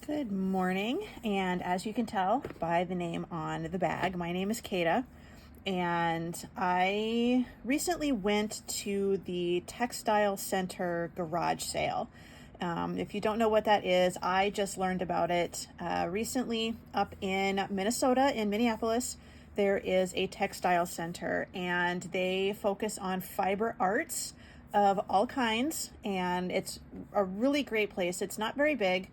Good morning, and as you can tell by the name on the bag, my name is Kata, and I recently went to the Textile Center garage sale. If you don't know what that is, I just learned about it recently up in Minnesota, in Minneapolis. There is a textile center, and they focus on fiber arts of all kinds, and it's a really great place. It's not very big.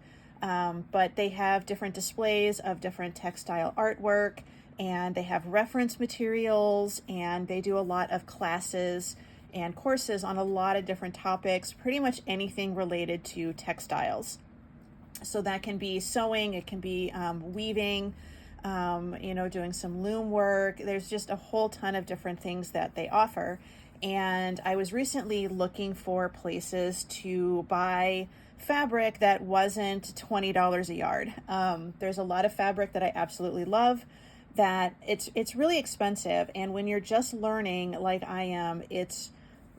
But they have different displays of different textile artwork, and they have reference materials, and they do a lot of classes and courses on a lot of different topics, pretty much anything related to textiles. So that can be sewing, it can be weaving, doing some loom work. There's just a whole ton of different things that they offer. And I was recently looking for places to buy fabric that wasn't $20 a yard. There's a lot of fabric that I absolutely love that it's really expensive. And when you're just learning like I am, it's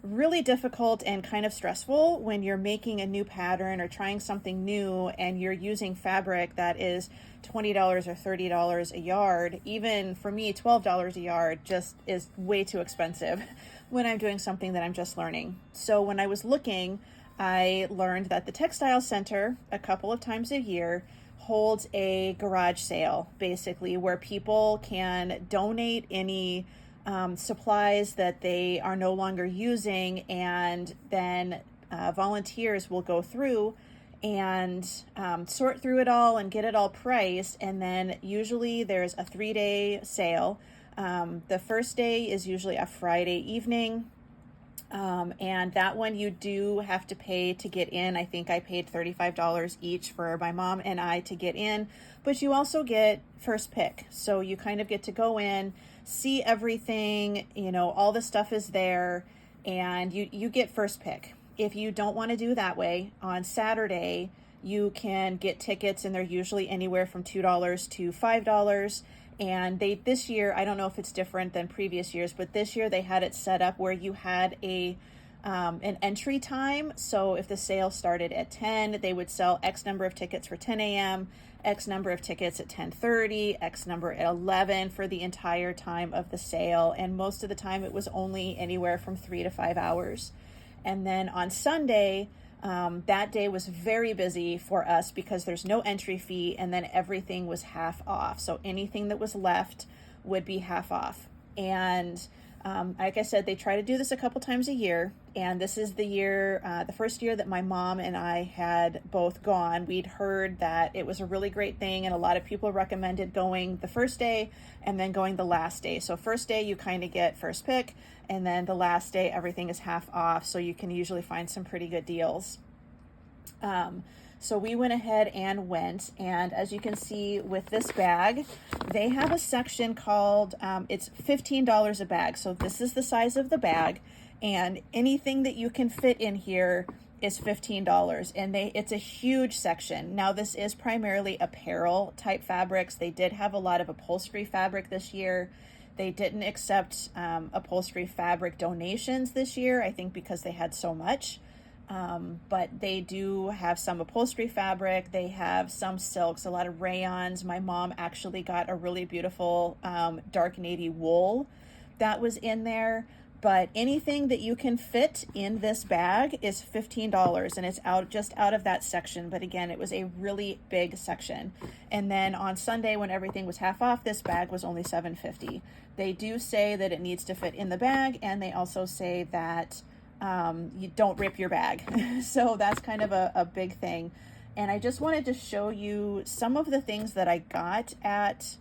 really difficult and kind of stressful when you're making a new pattern or trying something new and you're using fabric that is $20 or $30 a yard. Even for me, $12 a yard just is way too expensive when I'm doing something that I'm just learning. So when I was looking, I learned that the Textile Center, a couple of times a year, holds a garage sale, basically, where people can donate any supplies that they are no longer using, and then volunteers will go through and sort through it all and get it all priced. And then usually there's a 3-day sale. The first day is usually a Friday evening. And that one you do have to pay to get in. I think I paid $35 each for my mom and I to get in, but you also get first pick. So you kind of get to go in, see everything, all the stuff is there, and you get first pick. If you don't want to do that way, on Saturday, you can get tickets, and they're usually anywhere from $2 to $5. And this year, I don't know if it's different than previous years, but this year they had it set up where you had an entry time. So if the sale started at 10, they would sell X number of tickets for 10 a.m., X number of tickets at 10:30, X number at 11 for the entire time of the sale. And most of the time it was only anywhere from 3 to 5 hours. And then on Sunday, that day was very busy for us because there's no entry fee, and then everything was half off. So anything that was left would be half off. And like I said, they try to do this a couple times a year. And this is the first year that my mom and I had both gone. We'd heard that it was a really great thing, and a lot of people recommended going the first day and then going the last day. So first day, you kind of get first pick, and then the last day, everything is half off. So you can usually find some pretty good deals. So we went ahead and went, and as you can see with this bag, they have a section called, it's $15 a bag. So this is the size of the bag, and anything that you can fit in here is $15, and it's a huge section. Now this is primarily apparel type fabrics. They did have a lot of upholstery fabric this year. They didn't accept upholstery fabric donations this year, I think because they had so much. But they do have some upholstery fabric. They have some silks, a lot of rayons. My mom actually got a really beautiful dark navy wool that was in there. But anything that you can fit in this bag is $15, and it's just out of that section. But again, it was a really big section. And then on Sunday, when everything was half off, this bag was only $7.50. They do say that it needs to fit in the bag, and they also say that you don't rip your bag. So that's kind of a big thing. And I just wanted to show you some of the things that I got at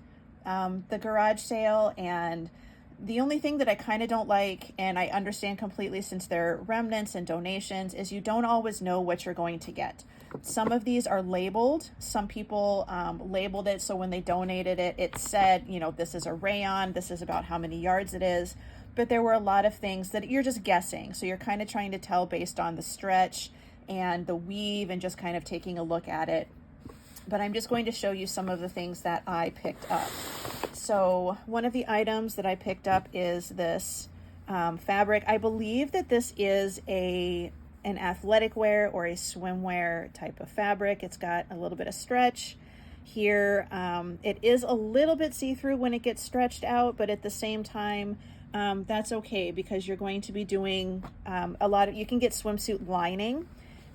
the garage sale. And the only thing that I kind of don't like, and I understand completely since they're remnants and donations, is you don't always know what you're going to get. Some of these are labeled. Some people labeled it so when they donated it, it said, this is a rayon, this is about how many yards it is. But there were a lot of things that you're just guessing. So you're kind of trying to tell based on the stretch and the weave and just kind of taking a look at it. But I'm just going to show you some of the things that I picked up. So one of the items that I picked up is this fabric. I believe that this is a an athletic wear or a swimwear type of fabric. It's got a little bit of stretch here. It is a little bit see-through when it gets stretched out, but at the same time, that's okay, because you're going to be doing you can get swimsuit lining,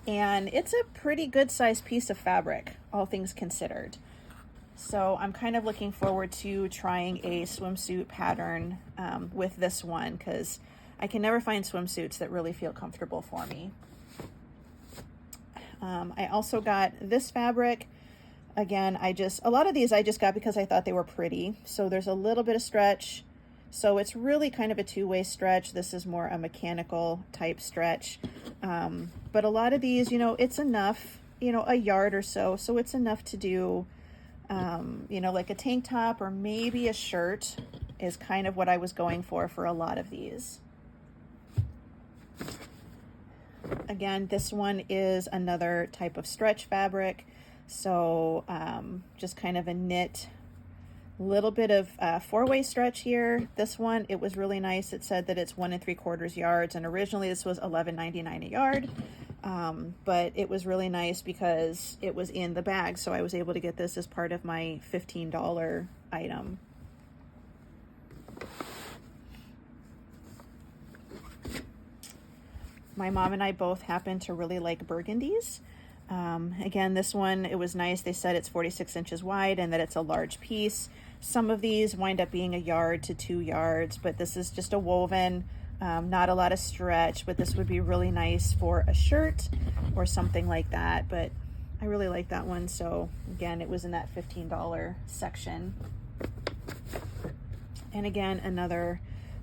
and it's a pretty good sized piece of fabric, all things considered. So I'm kind of looking forward to trying a swimsuit pattern with this one, because I can never find swimsuits that really feel comfortable for me. I also got this fabric. Again, a lot of these I just got because I thought they were pretty. So there's a little bit of stretch. So it's really kind of a two-way stretch. This is more a mechanical type stretch. But a lot of these, it's enough, a yard or so. So it's enough to do, like a tank top or maybe a shirt is kind of what I was going for a lot of these. Again, this one is another type of stretch fabric. So just kind of a knit, little bit of four-way stretch here. This one, it was really nice. It said that it's 1 3/4 yards, and originally this was $11.99 a yard. But it was really nice because it was in the bag, so I was able to get this as part of my $15 item. My mom and I both happen to really like burgundies. Again, this one, it was nice. They said it's 46 inches wide and that it's a large piece. Some of these wind up being 1 yard to 2 yards, but this is just a woven, not a lot of stretch, but this would be really nice for a shirt or something like that. But I really like that one. So again, it was in that $15 section. And again, another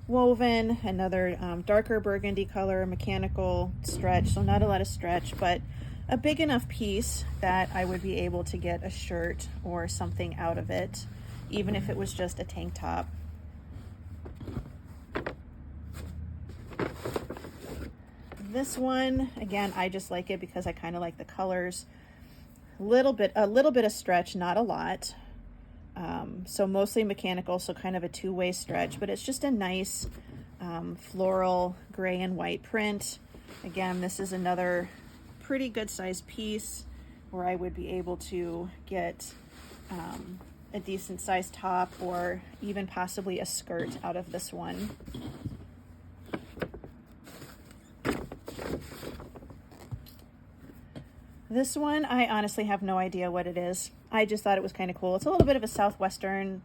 woven, another darker burgundy color, mechanical stretch. So not a lot of stretch, but a big enough piece that I would be able to get a shirt or something out of it, even if it was just a tank top. This one, again, I just like it because I kind of like the colors. A little bit of stretch, not a lot. So mostly mechanical, so kind of a two-way stretch, but it's just a nice floral gray and white print. Again, this is another pretty good sized piece where I would be able to get a decent sized top or even possibly a skirt out of this one. This one, I honestly have no idea what it is. I just thought it was kind of cool. It's a little bit of a Southwestern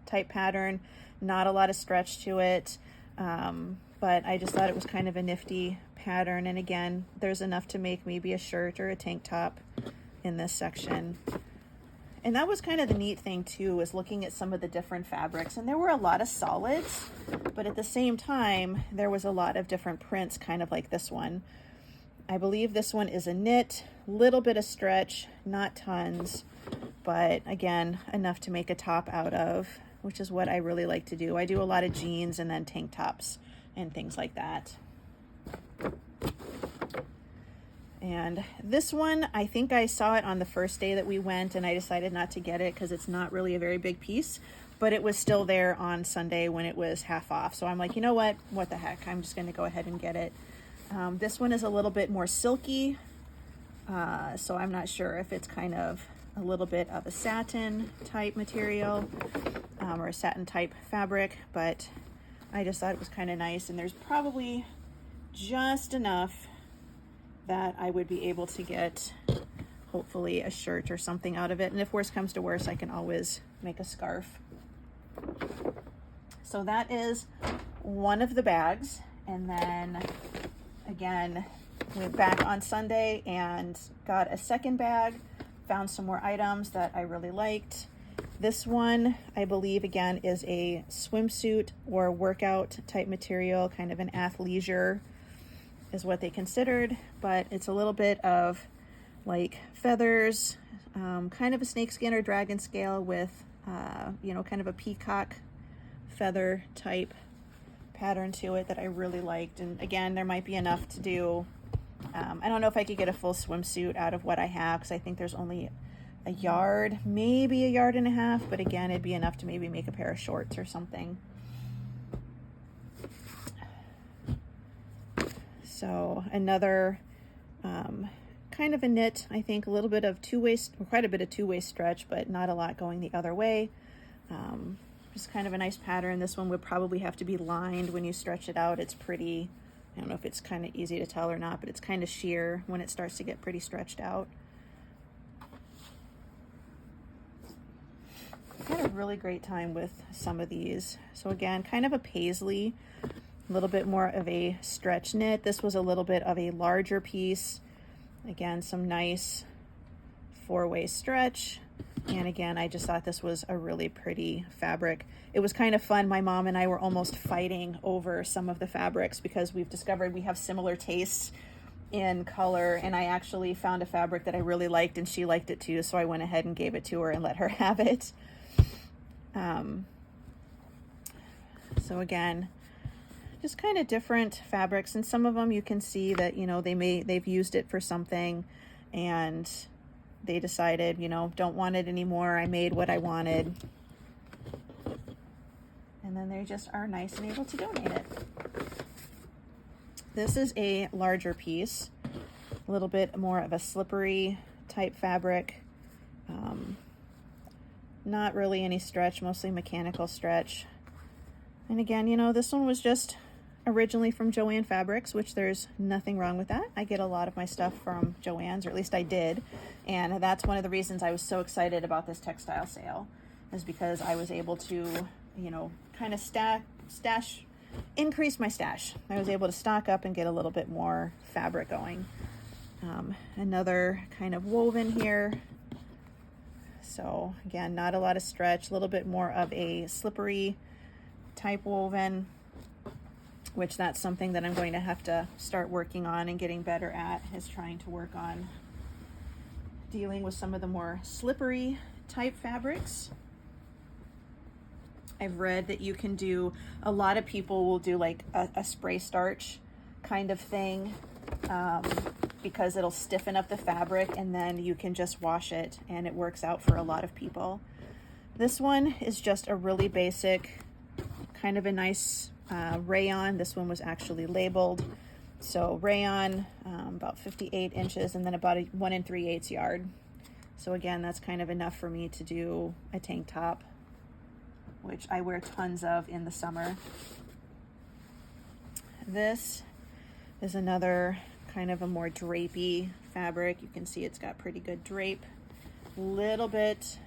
type pattern, not a lot of stretch to it, but I just thought it was kind of a nifty pattern. And again, there's enough to make maybe a shirt or a tank top in this section. And that was kind of the neat thing too, was looking at some of the different fabrics, and there were a lot of solids, but at the same time, there was a lot of different prints, kind of like this one. I believe this one is a knit, little bit of stretch, not tons, but again, enough to make a top out of, which is what I really like to do. I do a lot of jeans and then tank tops and things like that. And this one, I think I saw it on the first day that we went, and I decided not to get it because it's not really a very big piece, but it was still there on Sunday when it was half off. So I'm like, you know what the heck, I'm just going to go ahead and get it. This one is a little bit more silky, so I'm not sure if it's kind of a little bit of a satin type material or a satin type fabric, but I just thought it was kind of nice, and there's probably just enough that I would be able to get hopefully a shirt or something out of it. And if worse comes to worse, I can always make a scarf. So that is one of the bags. And then again, went back on Sunday and got a second bag, found some more items that I really liked. This one, I believe, again, is a swimsuit or workout type material, kind of an athleisure is what they considered, but it's a little bit of like feathers, kind of a snakeskin or dragon scale with, kind of a peacock feather type pattern to it that I really liked. And again, there might be enough to do, I don't know if I could get a full swimsuit out of what I have, because I think there's only a yard, maybe 1.5 yards, but again, it'd be enough to maybe make a pair of shorts or something. So another kind of a knit, I think, a little bit of quite a bit of two-way stretch, but not a lot going the other way. Just kind of a nice pattern. This one would probably have to be lined when you stretch it out. It's pretty, I don't know if it's kind of easy to tell or not, but it's kind of sheer when it starts to get pretty stretched out. I had a really great time with some of these. So again, kind of a paisley, a little bit more of a stretch knit. This was a little bit of a larger piece. Again, some nice four-way stretch. And again, I just thought this was a really pretty fabric. It was kind of fun. My mom and I were almost fighting over some of the fabrics because we've discovered we have similar tastes in color, and I actually found a fabric that I really liked and she liked it too, so I went ahead and gave it to her and let her have it. So again, just kind of different fabrics, and some of them you can see that, you know, they've used it for something and they decided, you know, don't want it anymore. I made what I wanted. And then they just are nice and able to donate it. This is a larger piece, a little bit more of a slippery type fabric. Not really any stretch, mostly mechanical stretch. And again, you know, this one was just originally from Joann Fabrics, which there's nothing wrong with that. I get a lot of my stuff from Joann's, or at least I did. And that's one of the reasons I was so excited about this textile sale, is because I was able to, you know, kind of increase my stash. I was able to stock up and get a little bit more fabric going. Another kind of woven here. So again, not a lot of stretch, a little bit more of a slippery type woven, which that's something that I'm going to have to start working on and getting better at, is trying to work on dealing with some of the more slippery type fabrics. I've read that you can do, a lot of people will do like a spray starch kind of thing, because it'll stiffen up the fabric and then you can just wash it, and it works out for a lot of people. This one is just a really basic, kind of a nice rayon. This one was actually labeled. So rayon, about 58 inches, and then about a 1 3/8 yard. So again, that's kind of enough for me to do a tank top, which I wear tons of in the summer. This is another kind of a more drapey fabric. You can see it's got pretty good drape, little bit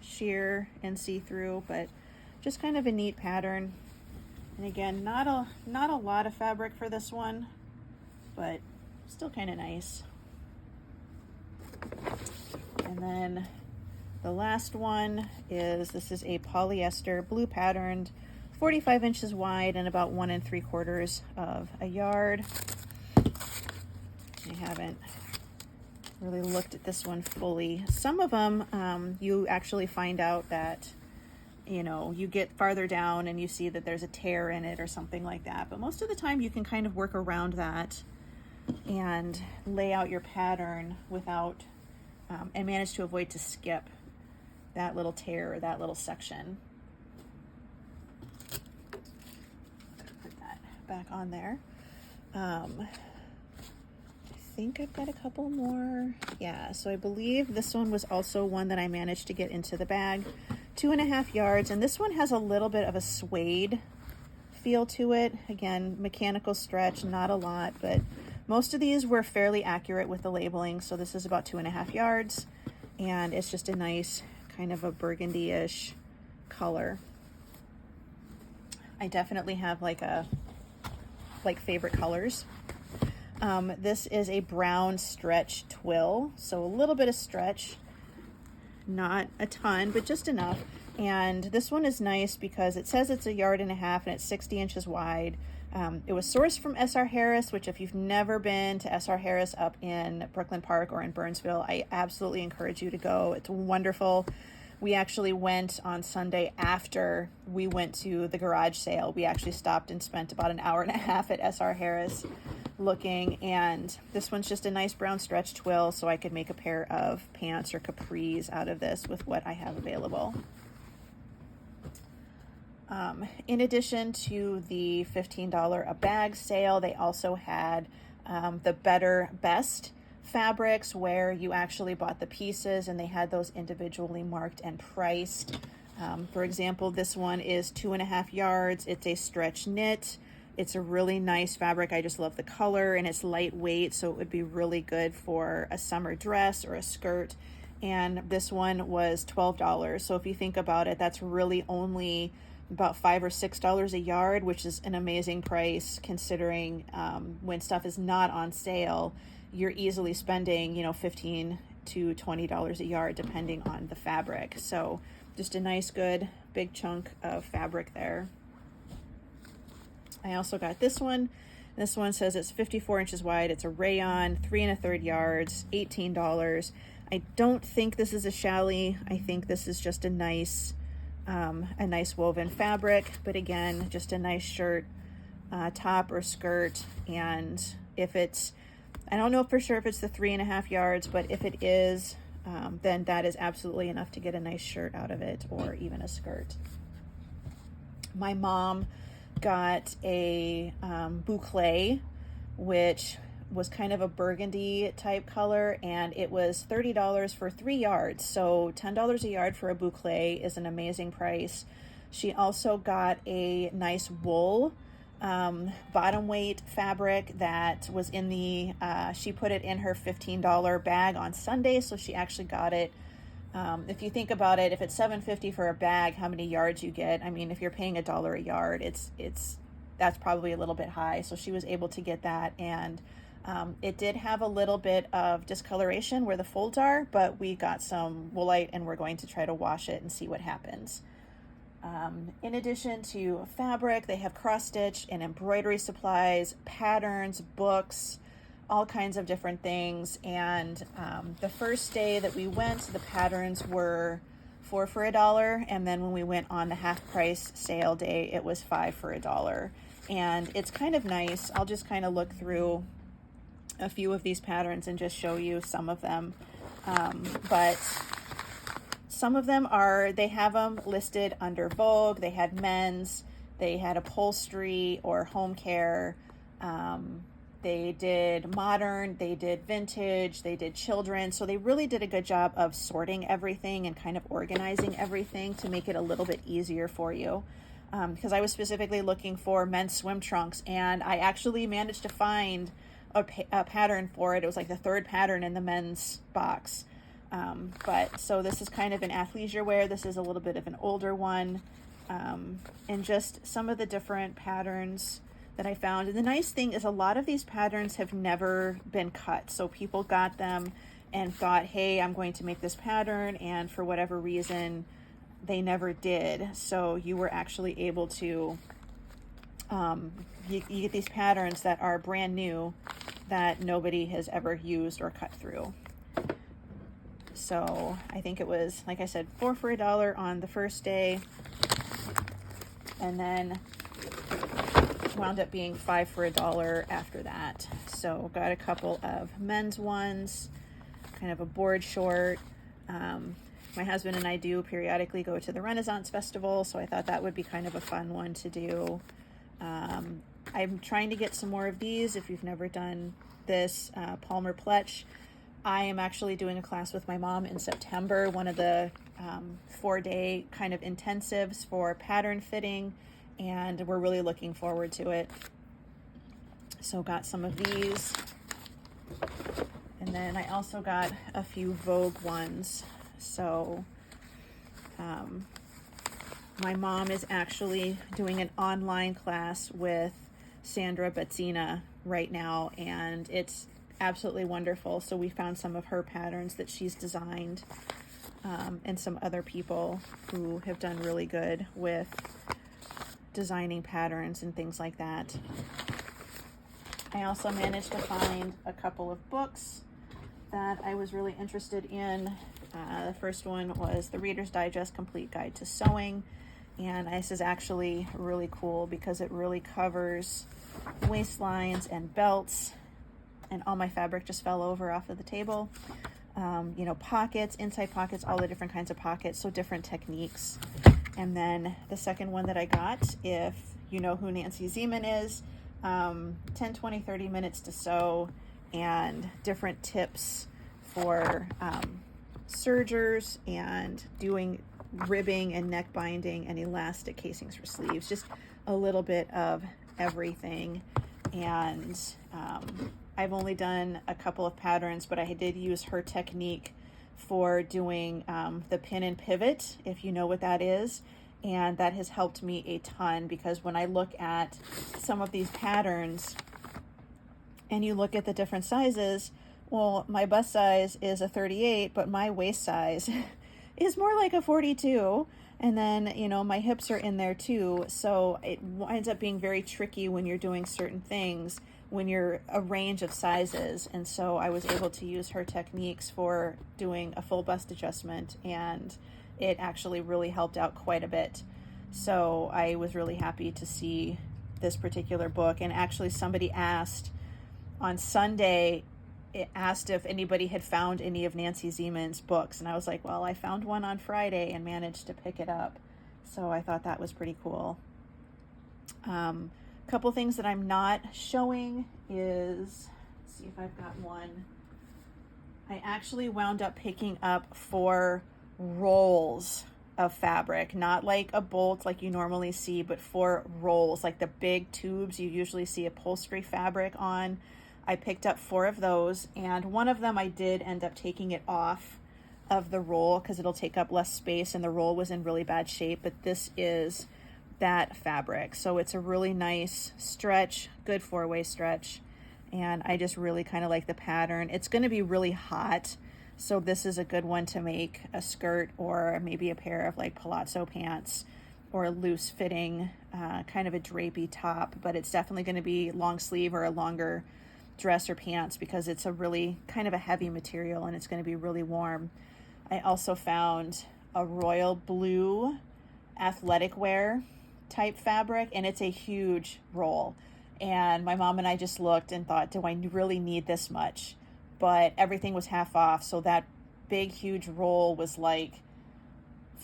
sheer and see-through, but just kind of a neat pattern. And again, not a lot of fabric for this one, but still kind of nice. And then the last one is, this is a polyester blue patterned, 45 inches wide and about 1 3/4 of a yard. I haven't really looked at this one fully. Some of them, you actually find out that, you know, you get farther down and you see that there's a tear in it or something like that. But most of the time you can kind of work around that and lay out your pattern without, and manage to avoid to skip that little tear or that little section. Put that back on there. I think I've got a couple more. Yeah, so I believe this one was also one that I managed to get into the bag. 2.5 yards, and this one has a little bit of a suede feel to it. Again, mechanical stretch, not a lot, but most of these were fairly accurate with the labeling. So this is about 2.5 yards, and it's just a nice kind of a burgundy-ish color. I definitely have like favorite colors. This is a brown stretch twill, so a little bit of stretch, not a ton, but just enough. And this one is nice because it says it's 1.5 yards and it's 60 inches wide. It was sourced from S.R. Harris, which if you've never been to S.R. Harris up in Brooklyn Park or in Burnsville, I absolutely encourage you to go. It's wonderful. We actually went on Sunday after we went to the garage sale. We actually stopped and spent about 1.5 hours at S.R. Harris looking, and this one's just a nice brown stretch twill, so I could make a pair of pants or capris out of this with what I have available. In addition to the $15 a bag sale, they also had the better best fabrics where you actually bought the pieces and they had those individually marked and priced. For example, this one is 2.5 yards. It's a stretch knit. It's a really nice fabric. I just love the color, and it's lightweight, so it would be really good for a summer dress or a skirt. And this one was $12. So if you think about it, that's really only about $5 or $6 a yard, which is an amazing price considering when stuff is not on sale, you're easily spending, $15 to $20 a yard depending on the fabric. So just a nice, good, big chunk of fabric there. I also got this one. This one says it's 54 inches wide. It's a rayon, 3 1/3 yards, $18. I don't think this is a challis. I think this is just a nice woven fabric. But again, just a nice shirt, top or skirt. And if it's, I don't know for sure if it's the 3.5 yards, but if it is, then that is absolutely enough to get a nice shirt out of it, or even a skirt. My mom got a boucle, which was kind of a burgundy type color, and it was $30 for 3 yards. So $10 a yard for a boucle is an amazing price. She also got a nice wool bottom weight fabric that was in the, she put it in her $15 bag on Sunday. So she actually got it. If you think about it, if it's $7.50 for a bag, how many yards you get? I mean, if you're paying $1 a yard, that's probably a little bit high. So she was able to get that, and it did have a little bit of discoloration where the folds are, but we got some woolite and we're going to try to wash it and see what happens. In addition to fabric, they have cross stitch and embroidery supplies, patterns, books, all kinds of different things. And the first day that we went, the patterns were 4 for $1, and then when we went on the half price sale day, it was 5 for $1. And it's kind of nice. I'll just kind of look through a few of these patterns and just show you some of them. But some of them they have them listed under Vogue. They had men's, they had upholstery or home care. They did modern, they did vintage, they did children. So they really did a good job of sorting everything and kind of organizing everything to make it a little bit easier for you. Because I was specifically looking for men's swim trunks, and I actually managed to find a pattern for it. It was like the third pattern in the men's box. But so this is kind of an athleisure wear. This is a little bit of an older one. And just some of the different patterns that I found. And the nice thing is a lot of these patterns have never been cut. So people got them and thought, hey, I'm going to make this pattern. And for whatever reason, they never did. So you were actually able to, you get these patterns that are brand new that nobody has ever used or cut through. So I think it was, like I said, 4 for $1 on the first day. And then wound up being 5 for $1 after that. So got a couple of men's ones, kind of a board short. My husband and I do periodically go to the Renaissance Festival, so I thought that would be kind of a fun one to do. I'm trying to get some more of these. If you've never done this, Palmer Pletch. I am actually doing a class with my mom in September, one of the 4-day kind of intensives for pattern fitting, and we're really looking forward to it. So got some of these. And then I also got a few Vogue ones. So my mom is actually doing an online class with Sandra Betzina right now, and it's absolutely wonderful. So we found some of her patterns that she's designed, and some other people who have done really good with designing patterns and things like that. I also managed to find a couple of books that I was really interested in. The first one was the Reader's Digest Complete Guide to Sewing, and this is actually really cool because it really covers waistlines and belts, and all my fabric just fell over off of the table. Pockets, inside pockets, all the different kinds of pockets, so different techniques. And then the second one that I got, if you know who Nancy Zeman is, 10, 20, 30 minutes to sew, and different tips for sergers and doing ribbing and neck binding and elastic casings for sleeves. Just a little bit of everything. And I've only done a couple of patterns, but I did use her technique for doing the pin and pivot, if you know what that is. And that has helped me a ton, because when I look at some of these patterns and you look at the different sizes, well, my bust size is a 38, but my waist size is more like a 42. And then, you know, my hips are in there too. So it winds up being very tricky when you're doing certain things, when you're a range of sizes. And so I was able to use her techniques for doing a full bust adjustment, and it actually really helped out quite a bit. So I was really happy to see this particular book. And actually somebody asked on Sunday, it asked if anybody had found any of Nancy Zeman's books. And I was like, well, I found one on Friday and managed to pick it up. So I thought that was pretty cool. Couple things that I'm not showing is, let's see if I've got one. I actually wound up picking up 4 rolls of fabric, not like a bolt like you normally see, but 4 rolls, like the big tubes you usually see upholstery fabric on. I picked up 4 of those, and one of them I did end up taking it off of the roll because it'll take up less space, and the roll was in really bad shape. But this is that fabric, so it's a really nice stretch, good 4-way stretch, and I just really kind of like the pattern. It's going to be really hot, so this is a good one to make a skirt or maybe a pair of like palazzo pants or a loose fitting kind of a drapey top. But it's definitely going to be long sleeve or a longer dress or pants, because it's a really kind of a heavy material and it's going to be really warm. I also found a royal blue athletic wear type fabric, and it's a huge roll. And my mom and I just looked and thought, do I really need this much? But everything was half off, so that big huge roll was like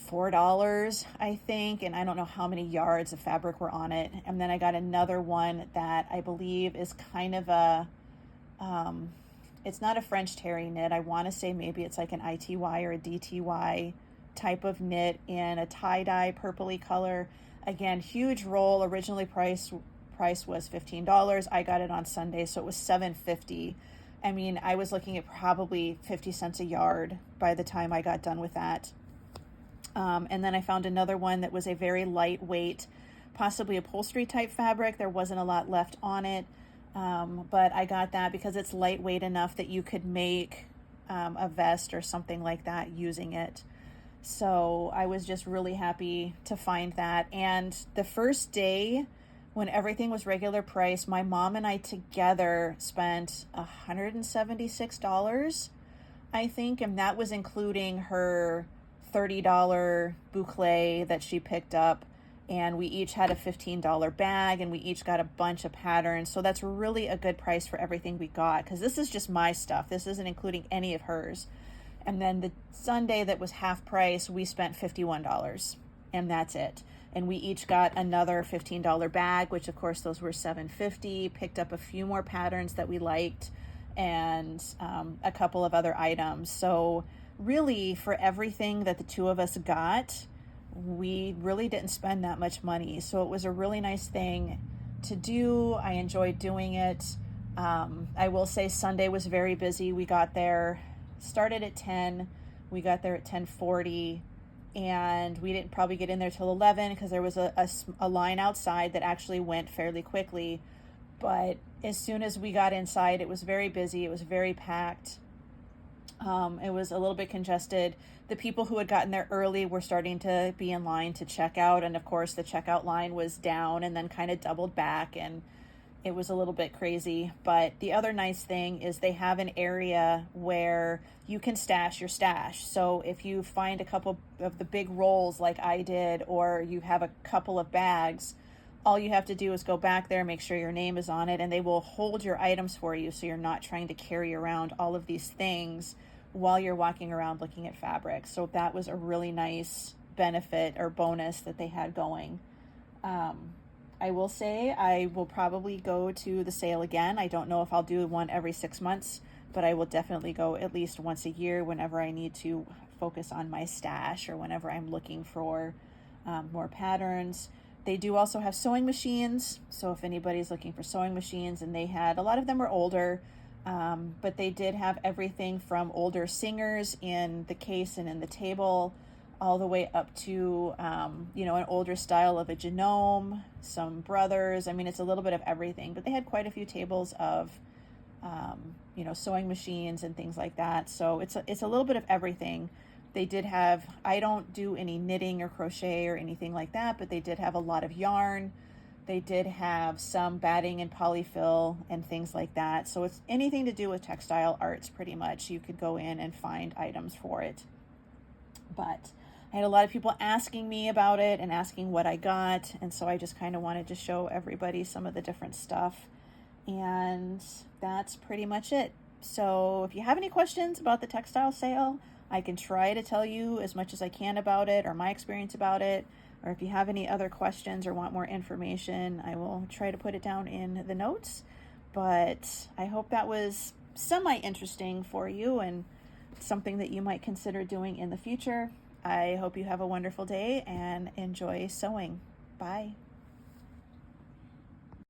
$4, I think, and I don't know how many yards of fabric were on it. And then I got another one that I believe is kind of a it's not a French terry knit. I want to say maybe it's like an ITY or a DTY type of knit in a tie-dye purpley color. Again, huge roll. Originally price was $15. I got it on Sunday, so it was $7.50. I mean, I was looking at probably 50 cents a yard by the time I got done with that. And then I found another one that was a very lightweight, possibly upholstery type fabric. There wasn't a lot left on it, but I got that because it's lightweight enough that you could make a vest or something like that using it. So I was just really happy to find that. And the first day when everything was regular price, my mom and I together spent $176, I think, and that was including her $30 boucle that she picked up, and we each had a $15 bag, and we each got a bunch of patterns. So that's really a good price for everything we got, because this is just my stuff. This isn't including any of hers. And then the Sunday that was half price, we spent $51, and that's it. And we each got another $15 bag, which of course those were $7.50, picked up a few more patterns that we liked, and a couple of other items. So really, for everything that the two of us got, we really didn't spend that much money. So it was a really nice thing to do. I enjoyed doing it. I will say Sunday was very busy. We got there, started at 10, we got there at 10:40, and we didn't probably get in there till 11 because there was a line outside that actually went fairly quickly. But as soon as we got inside, it was very busy. It was very packed. It was a little bit congested. The people who had gotten there early were starting to be in line to check out. And of course, the checkout line was down and then kind of doubled back, and it was a little bit crazy. But the other nice thing is they have an area where you can stash your stash. So if you find a couple of the big rolls like I did, or you have a couple of bags, all you have to do is go back there, make sure your name is on it, and they will hold your items for you, so you're not trying to carry around all of these things while you're walking around looking at fabric. So that was a really nice benefit or bonus that they had going. I will say I will probably go to the sale again. I don't know if I'll do one every 6 months, but I will definitely go at least once a year whenever I need to focus on my stash or whenever I'm looking for more patterns. They do also have sewing machines, so if anybody's looking for sewing machines, and they had, a lot of them were older, but they did have everything from older singers in the case and in the table, all the way up to, an older style of a genome, some brothers. I mean, it's a little bit of everything, but they had quite a few tables of, sewing machines and things like that. So it's a little bit of everything. They did have, I don't do any knitting or crochet or anything like that, but they did have a lot of yarn. They did have some batting and polyfill and things like that. So it's anything to do with textile arts, pretty much. You could go in and find items for it. But I had a lot of people asking me about it and asking what I got. And so I just kind of wanted to show everybody some of the different stuff. And that's pretty much it. So if you have any questions about the textile sale, I can try to tell you as much as I can about it, or my experience about it. Or if you have any other questions or want more information, I will try to put it down in the notes. But I hope that was semi-interesting for you and something that you might consider doing in the future. I hope you have a wonderful day and enjoy sewing. Bye.